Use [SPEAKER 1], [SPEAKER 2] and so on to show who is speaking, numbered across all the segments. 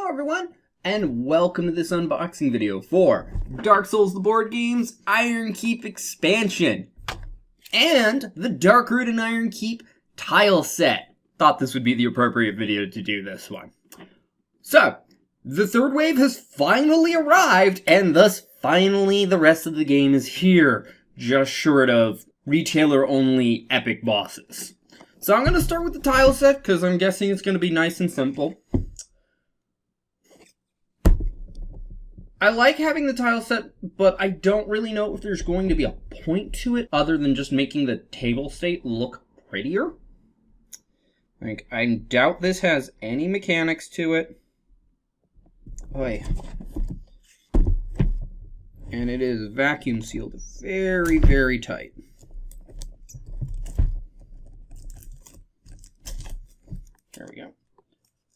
[SPEAKER 1] Hello everyone, and welcome to this unboxing video for Dark Souls the Board Games Iron Keep expansion and the Darkroot and Iron Keep tile set. Thought this would be the appropriate video to do this one. So, the third wave has finally arrived, and thus finally the rest of the game is here, just short of retailer-only epic bosses. So I'm going to start with the tile set, because I'm guessing it's going to be nice and simple. I like having the tile set, but I don't really know if there's going to be a point to it other than just making the table state look prettier. Like, I doubt this has any mechanics to it. Oy. And it is vacuum sealed very, very tight. There we go.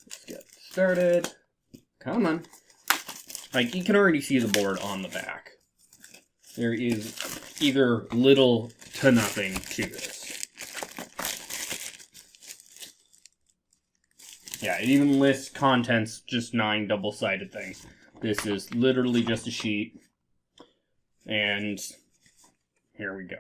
[SPEAKER 1] Let's get started. Come on. Like, you can already see the board on the back. There is either little to nothing to this. Yeah, it even lists contents, just 9 double-sided things. This is literally just a sheet. And here we go.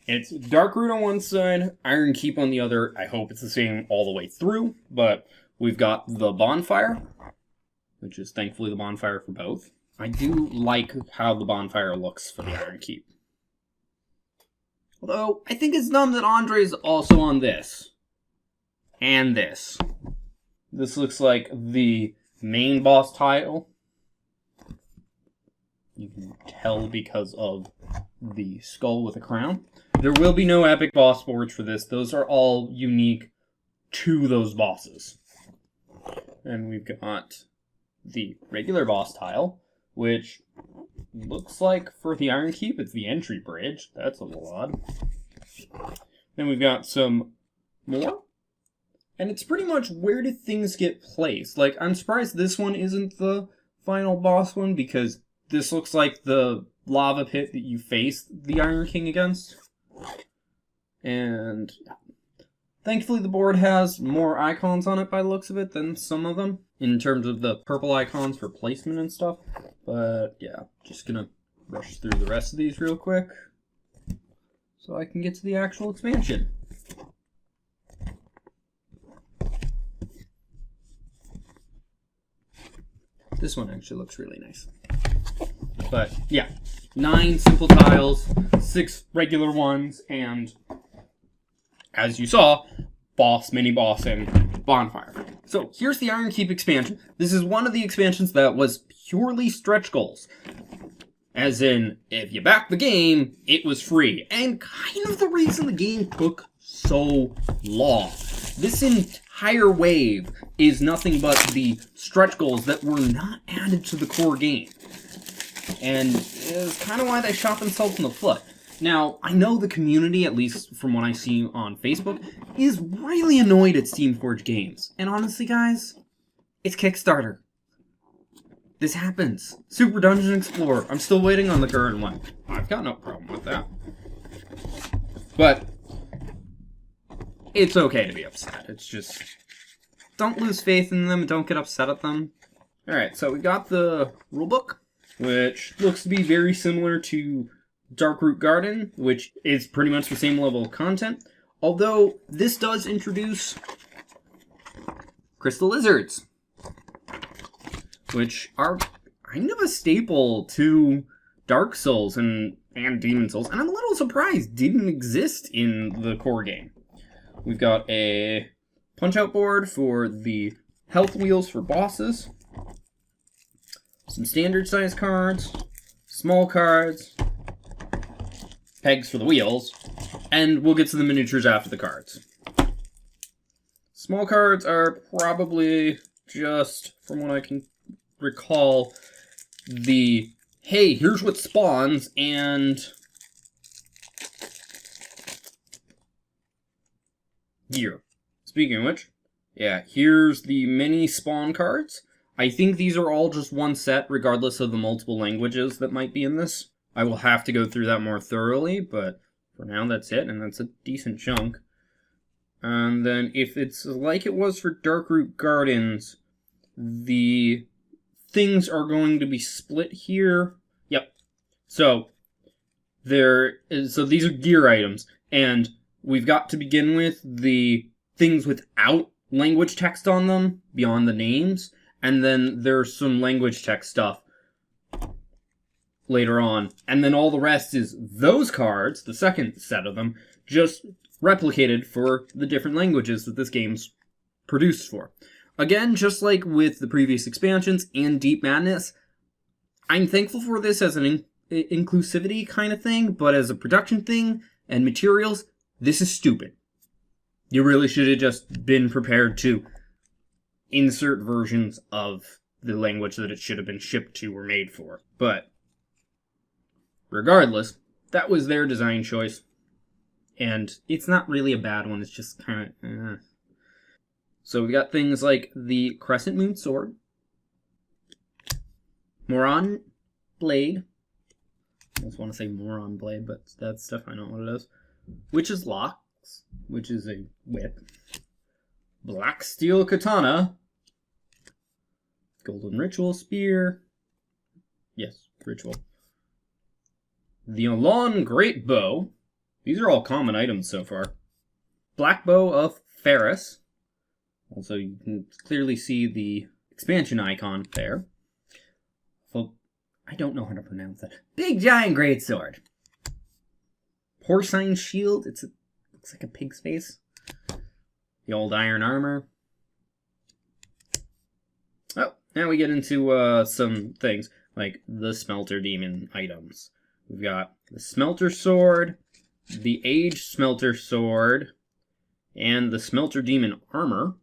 [SPEAKER 1] It's Darkroot on one side, Iron Keep on the other. I hope it's the same all the way through, but we've got the bonfire, which is thankfully the bonfire for both. I do like how the bonfire looks for the Iron Keep. Although, I think it's dumb that Andre's also on this. And this. This looks like the main boss tile. You can tell because of the skull with a crown. There will be no epic boss boards for this. Those are all unique to those bosses. And we've got the regular boss tile, which looks like for the Iron Keep, it's the entry bridge. That's a little odd. Then we've got some more. And it's pretty much where do things get placed. Like, I'm surprised this one isn't the final boss one, because this looks like the lava pit that you faced the Iron King against. And thankfully the board has more icons on it by the looks of it than some of them, in terms of the purple icons for placement and stuff. But yeah, just gonna rush through the rest of these real quick so I can get to the actual expansion. This one actually looks really nice. But yeah, 9 simple tiles, 6 regular ones, and as you saw, boss, mini-boss, and bonfire. So here's the Iron Keep expansion. This is one of the expansions that was purely stretch goals. As in, if you back the game, it was free. And kind of the reason the game took so long. This entire wave is nothing but the stretch goals that were not added to the core game. And it's kind of why they shot themselves in the foot. Now, I know the community, at least from what I see on Facebook, is really annoyed at Steamforged Games. And honestly, guys, it's Kickstarter. This happens. Super Dungeon Explorer. I'm still waiting on the current one. I've got no problem with that. But it's okay to be upset. It's just, don't lose faith in them, don't get upset at them. Alright, so we got the rulebook, which looks to be very similar to Darkroot Garden, which is pretty much the same level of content. Although, this does introduce crystal lizards, which are kind of a staple to Dark Souls and Demon Souls, and I'm a little surprised didn't exist in the core game. We've got a punch-out board for the health wheels for bosses, some standard-sized cards, small cards, pegs for the wheels, and we'll get to the miniatures after the cards. Small cards are probably just, from what I can recall, the, hey, here's what spawns, and gear. Speaking of which, yeah, here's the mini spawn cards. I think these are all just one set, regardless of the multiple languages that might be in this. I will have to go through that more thoroughly, but for now that's it, and that's a decent chunk. And then if it's like it was for Darkroot Gardens, the things are going to be split here. Yep. So these are gear items, and we've got to begin with the things without language text on them beyond the names, and then there's some language text stuff later on, and then all the rest is those cards, the second set of them, just replicated for the different languages that this game's produced for. Again, just like with the previous expansions and Deep Madness, I'm thankful for this as an inclusivity kind of thing, but as a production thing and materials, this is stupid. You really should have just been prepared to insert versions of the language that it should have been shipped to or made for. But regardless, that was their design choice. And it's not really a bad one, it's just kind of... So we got things like the Crescent Moon Sword, Moron Blade. I almost want to say Moron Blade, but that's definitely not what it is. Witch's Locks, which is a whip. Black Steel Katana. Golden Ritual Spear. Yes, Ritual. The Alon Great Bow. These are all common items so far. Black Bow of Ferris. Also, you can clearly see the expansion icon there. Well, I don't know how to pronounce that. Big Giant Greatsword. Porcine Shield. Looks like a pig's face. The Old Iron Armor. Oh, now we get into some things like the Smelter Demon items. We've got the Smelter Sword, the Age Smelter Sword, and the Smelter Demon Armor.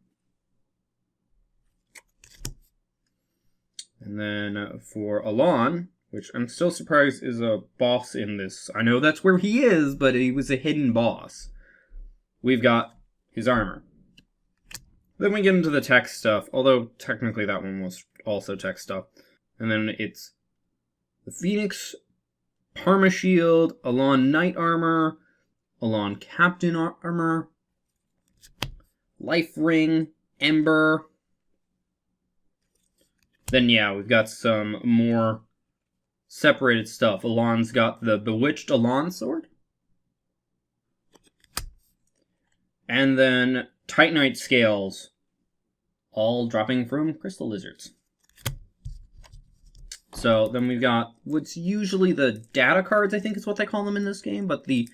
[SPEAKER 1] And then for Alon, which I'm still surprised is a boss in this. I know that's where he is, but he was a hidden boss. We've got his armor. Then we get into the tech stuff, although technically that one was also tech stuff. And then it's the Phoenix Parma Shield, Alon Knight Armor, Alon Captain Armor, Life Ring, Ember. Then, yeah, we've got some more separated stuff. Alon's got the Bewitched Alon Sword. And then Titanite Scales, all dropping from Crystal Lizards. So then we've got what's usually the data cards, I think is what they call them in this game, but the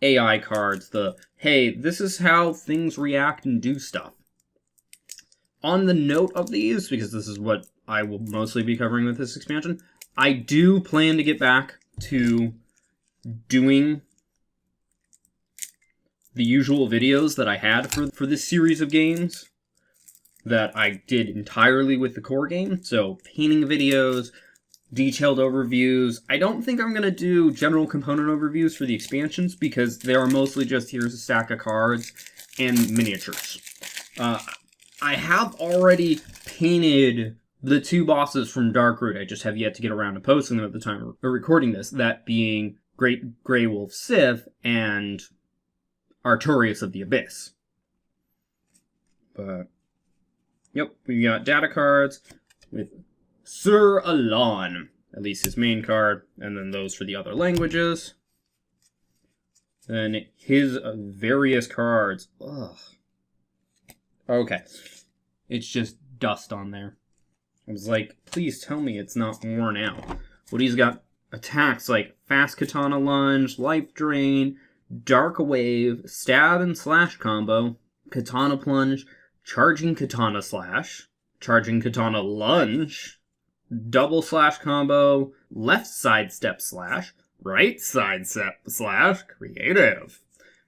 [SPEAKER 1] AI cards, hey, this is how things react and do stuff. On the note of these, because this is what I will mostly be covering with this expansion, I do plan to get back to doing the usual videos that I had for this series of games that I did entirely with the core game. So painting videos, detailed overviews. I don't think I'm going to do general component overviews for the expansions because they are mostly just here's a stack of cards and miniatures. I have already painted the two bosses from Darkroot. I just have yet to get around to posting them at the time of recording this, that being Great Grey Wolf Sith and Artorias of the Abyss. But, yep, we got data cards with Sir Alon, at least his main card, and then those for the other languages. Then his various cards. Ugh. Okay. It's just dust on there. I was like, please tell me it's not worn out. But he's got attacks like Fast Katana Lunge, Life Drain, Dark Wave, Stab and Slash combo, Katana Plunge, Charging Katana Slash, Charging Katana Lunge, Double Slash combo, Left Side Step Slash, Right Side Step Slash, creative.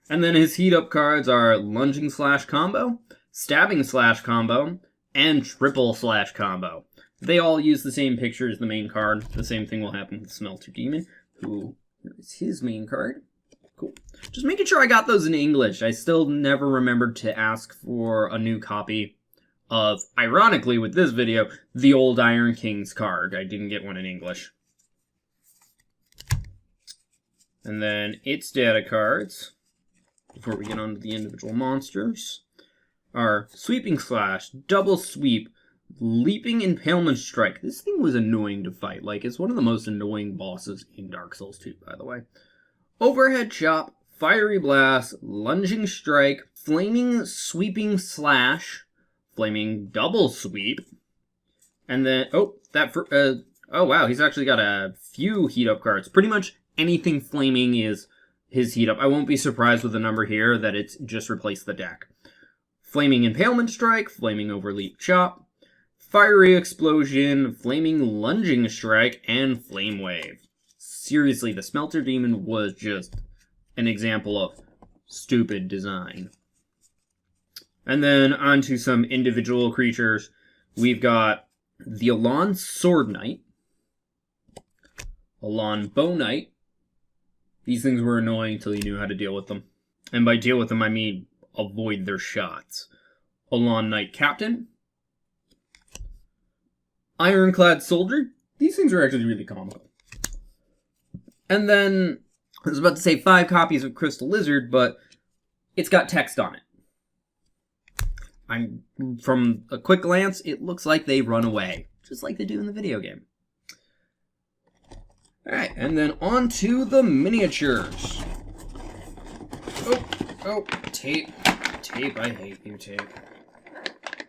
[SPEAKER 1] And then his heat up cards are Lunging Slash combo, Stabbing Slash combo, and Triple Slash combo. They all use the same picture as the main card. The same thing will happen with Smelter Demon, who is his main card. Cool. Just making sure I got those in English. I still never remembered to ask for a new copy of, ironically with this video, the Old Iron King's card. I didn't get one in English. And then its data cards, before we get on to the individual monsters, are Sweeping Slash, Double Sweep, Leaping Impalement Strike. This thing was annoying to fight. Like, it's one of the most annoying bosses in Dark Souls 2, by the way. Overhead Chop, Fiery Blast, Lunging Strike, Flaming Sweeping Slash, Flaming Double Sweep, and then, oh wow, he's actually got a few heat up cards. Pretty much anything flaming is his heat up. I won't be surprised with the number here that it's just replaced the deck. Flaming Impalement Strike, Flaming Overleap Chop, Fiery Explosion, Flaming Lunging Strike, and Flame Wave. Seriously, the Smelter Demon was just an example of stupid design. And then onto some individual creatures. We've got the Alon Sword Knight, Alon Bow Knight. These things were annoying until you knew how to deal with them. And by deal with them, I mean avoid their shots. Alon Knight Captain, Ironclad Soldier. These things are actually really comical. And then, I was about to say 5 copies of Crystal Lizard, but it's got text on it. From a quick glance, it looks like they run away, just like they do in the video game. Alright, and then on to the miniatures. Oh, tape. Tape, I hate you, tape.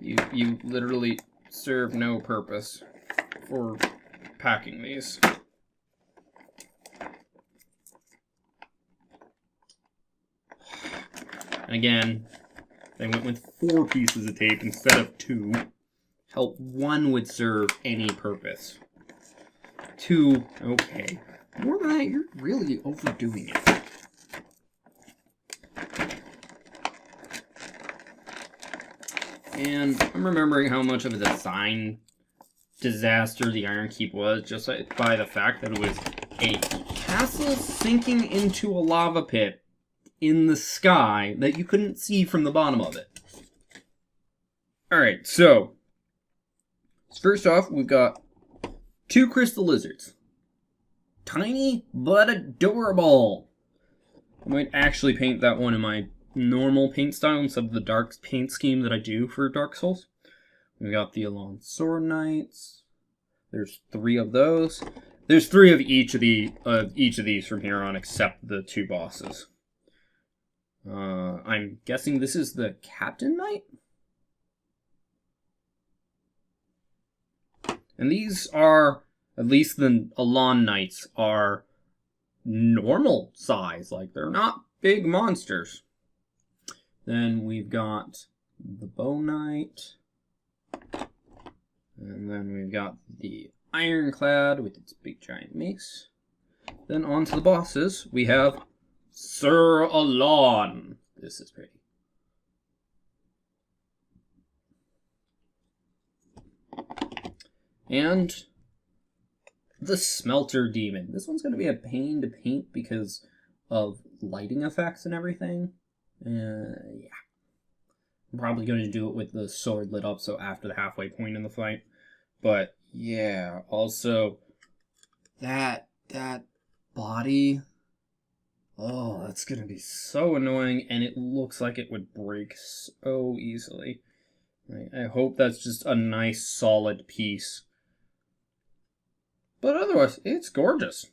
[SPEAKER 1] You literally serve no purpose for packing these. And again, they went with 4 pieces of tape instead of 2. Hell, 1 would serve any purpose. 2, okay. More than that, you're really overdoing it. And I'm remembering how much of a design disaster the Iron Keep was, just by the fact that it was a castle sinking into a lava pit in the sky that you couldn't see from the bottom of it. Alright, so first off, we've got 2 Crystal Lizards. Tiny but adorable. I might actually paint that one in my normal paint style instead of the dark paint scheme that I do for Dark Souls. We've got the Alon Sword Knights. There's 3 of those. There's 3 of each of these from here on, except the 2 bosses. I'm guessing this is the Captain Knight? And these are, at least the Alon Knights, are normal size. Like, they're not big monsters. Then we've got the Bow Knight. And then we've got the Ironclad with its big giant mace. Then on to the bosses, we have Sir Alon. This is pretty. And the Smelter Demon. This one's going to be a pain to paint because of lighting effects and everything. Yeah. I'm probably going to do it with the sword lit up, so after the halfway point in the fight. But yeah, also that body. Oh, that's going to be so annoying, and it looks like it would break so easily. I hope that's just a nice solid piece. But otherwise, it's gorgeous.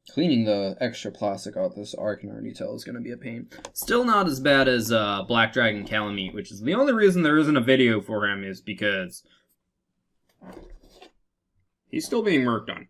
[SPEAKER 1] Cleaning the extra plastic out this, I can already tell, is going to be a pain. Still not as bad as Black Dragon Calamite, which is the only reason there isn't a video for him is because he's still being worked on.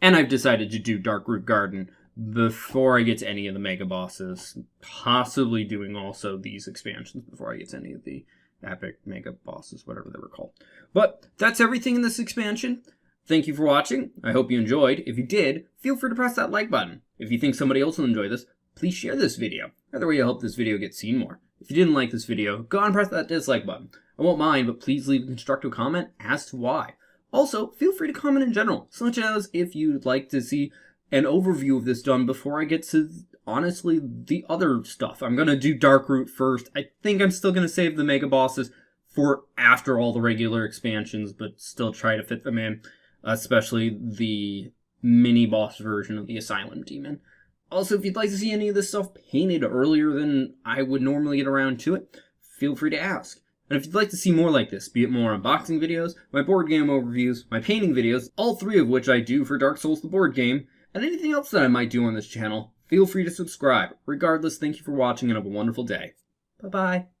[SPEAKER 1] And I've decided to do Darkroot Garden before I get to any of the mega bosses. Possibly doing also these expansions before I get to any of the epic mega bosses, whatever they were called. But that's everything in this expansion. Thank you for watching. I hope you enjoyed. If you did, feel free to press that like button. If you think somebody else will enjoy this, please share this video. Either way, you'll help this video get seen more. If you didn't like this video, go on and press that dislike button. I won't mind, but please leave a constructive comment as to why. Also, feel free to comment in general, such as if you'd like to see an overview of this done before I get to, honestly, the other stuff. I'm going to do Darkroot first. I think I'm still going to save the mega bosses for after all the regular expansions, but still try to fit them in, especially the mini-boss version of the Asylum Demon. Also, if you'd like to see any of this stuff painted earlier than I would normally get around to it, feel free to ask. And if you'd like to see more like this, be it more unboxing videos, my board game overviews, my painting videos, all 3 of which I do for Dark Souls the board game, and anything else that I might do on this channel, feel free to subscribe. Regardless, thank you for watching and have a wonderful day. Bye-bye.